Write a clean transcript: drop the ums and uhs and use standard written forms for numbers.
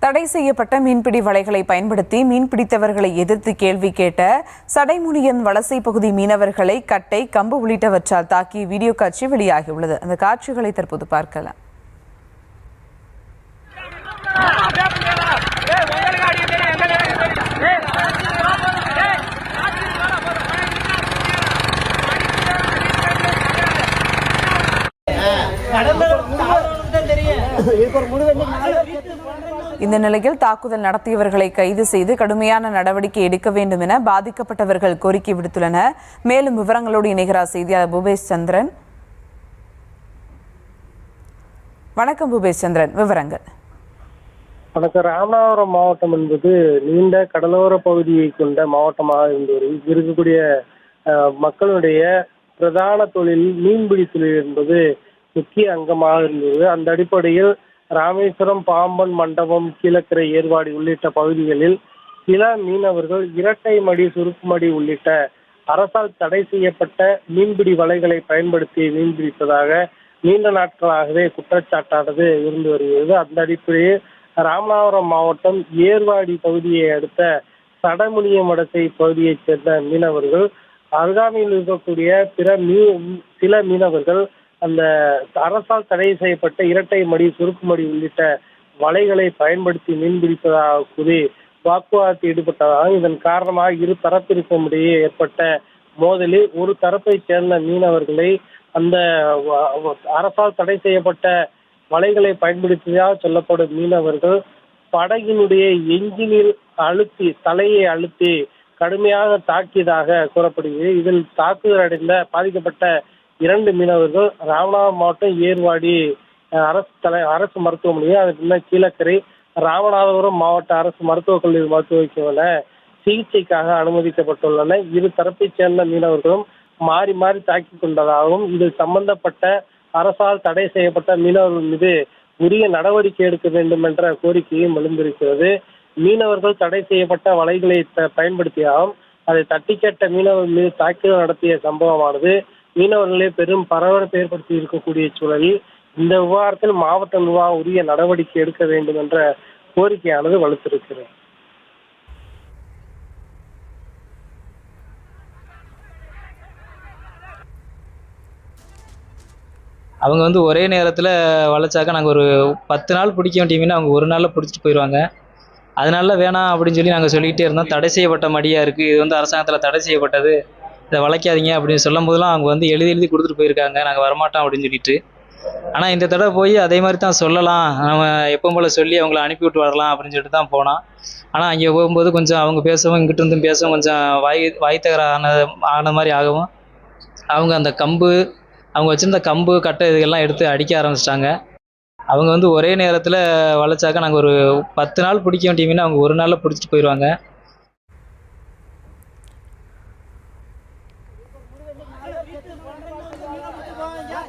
தடை செய்யப்பட்ட மீன்பிடி வலைகளை பயன்படுத்தி மீன்பிடித்தவர்களை எதிர்த்து கேள்வி கேட்ட சடைமுனியன் வலசை பகுதி மீனவர்களை கட்டை, கம்பு உள்ளிட்டவற்றால் தாக்கி வீடியோ காட்சி வெளியாகியுள்ளது. அந்த காட்சிகளை தற்போது பார்க்கலாம். இந்த நிலையில் தாக்குதல் நடத்தியவர்களை கைது செய்து கடுமையான நடவடிக்கை எடுக்க வேண்டும் என பாதிக்கப்பட்டவர்கள் கோரிக்கை விடுத்துள்ளனர். மேலும் விவரங்களோடு இணைகிறார் செய்தியாளர் பூபேஷ் சந்திரன். வணக்கம் பூபேஷ் சந்திரன், விவரங்கள். வணக்கம். ராமநாதபுரம் மாவட்டம் என்பது நீண்ட கடலோர பகுதியை கொண்ட மாவட்டமாக இருந்து இருக்கக்கூடிய மக்களுடைய பிரதான தொழில் மீன்பிடி தொழில் என்பது முக்கிய அங்கமாக இருந்தது. அந்த அடிப்படையில் ராமேஸ்வரம், பாம்பன், மண்டபம், கீழக்கரை, ஏர்வாடி உள்ளிட்ட பகுதிகளில் சில மீனவர்கள் இரட்டை மடி, சுருக்குமடி உள்ளிட்ட அரசால் தடை செய்யப்பட்ட மீன்பிடி வலைகளை பயன்படுத்தி மீன்பிடிப்பதாக நீண்ட நாட்களாகவே குற்றச்சாட்டானது இருந்து வருகிறது. அந்த அடிப்படையில் ராமநாதபுரம் மாவட்டம் ஏர்வாடி பகுதியை அடுத்த சடமுனிய மடத்தை பகுதியைச் சேர்ந்த மீனவர்கள் அருகாமையில் இருக்கக்கூடிய சில மீனவர்கள் அந்த அரசால் தடை செய்யப்பட்ட இரட்டை மடி, சுருக்குமடி உள்ளிட்ட வலைகளை பயன்படுத்தி மீன்பிடிப்பதாக கூறி வாக்குவாதத்தில் ஈடுபட்டதாக, இதன் காரணமாக இரு தரப்பிற்கும் இடையே ஏற்பட்ட மோதலில் ஒரு தரப்பை சேர்ந்த மீனவர்களை அந்த அரசால் தடை செய்யப்பட்ட வலைகளை பயன்படுத்தியதாக சொல்லப்படும் மீனவர்கள் படகினுடைய எஞ்சினில் தலையை அழுத்தி கடுமையாக தாக்கியதாக கூறப்படுகிறது. இதில் தாக்குதல் அடைந்த பாதிக்கப்பட்ட 2 மீனவர்கள் ராமநாதபுரம் மாவட்டம் ஏர்வாடி அரசு மருத்துவமனையில், அதுக்கு முன்னர் கீழக்கரை ராமநாதபுரம் மாவட்ட அரசு மருத்துவக் கல்லூரி மருத்துவமனை சிகிச்சைக்காக அனுமதிக்கப்பட்டுள்ளனர். இரு தரப்பை சேர்ந்த மீனவர்களும் மாறி மாறி தாக்கி கொண்டதாகவும், இதில் சம்பந்தப்பட்ட அரசால் தடை செய்யப்பட்ட மீனவர்கள் மீது உரிய நடவடிக்கை எடுக்க வேண்டும் என்ற கோரிக்கையும் எழுந்திருக்கிறது. மீனவர்கள் தடை செய்யப்பட்ட வலைகளை பயன்படுத்தியாகவும் அதை தட்டி கேட்ட மீனவர்கள் மீது தாக்குதல் நடத்திய சம்பவமானது மீனவர்களே பெரும் பரபரப்பை ஏற்படுத்தி இருக்கக்கூடிய சூழலில் இந்த விவகாரத்தில் மாவட்ட நிர்வாகம் உரிய நடவடிக்கை எடுக்க வேண்டும் என்ற கோரிக்கையானது வலுத்திருக்கிறது. அவங்க ஒரே நேரத்தில் வளைச்சாக்க நாங்கள் ஒரு 10 நாள் பிடிக்க வேண்டிய மீன் அவங்க ஒரு நாளில் பிடிச்சிட்டு போயிடுவாங்க. அதனால வேணாம் அப்படின்னு சொல்லி நாங்கள் சொல்லிக்கிட்டே இருந்தோம். தடை செய்யப்பட்ட மடியாக இருக்குது, இது அரசாங்கத்தில் தடை செய்யப்பட்டது, இதை வளைக்காதீங்க அப்படின்னு சொல்லும் போதெல்லாம் அவங்க எழுதி கொடுத்துட்டு போயிருக்காங்க, நாங்கள் வரமாட்டோம் அப்படின்னு சொல்லிட்டு. ஆனால் இந்த தடவை போய் அதே மாதிரி தான் சொல்லலாம், நம்ம எப்போ போல் சொல்லி அவங்கள அனுப்பி விட்டு வரலாம் அப்படின்னு சொல்லிட்டு தான் போனோம். ஆனால் அங்கே போகும்போது கொஞ்சம் அவங்க பேசவும் இங்கிட்ட இருந்தும் பேசவும் கொஞ்சம் வாய் தகர ஆன மாதிரி ஆகவும், அவங்க அந்த கம்பு, அவங்க வச்சுருந்த கம்பு, கட்டை இதுகெல்லாம் எடுத்து அடிக்க ஆரம்பிச்சிட்டாங்க. அவங்க ஒரே நேரத்தில் வளைச்சாக்க நாங்கள் ஒரு 10 நாள் பிடிக்க வேண்டிய மீன் அவங்க ஒரு நாளில் பிடிச்சிட்டு போயிடுவாங்க. Ya,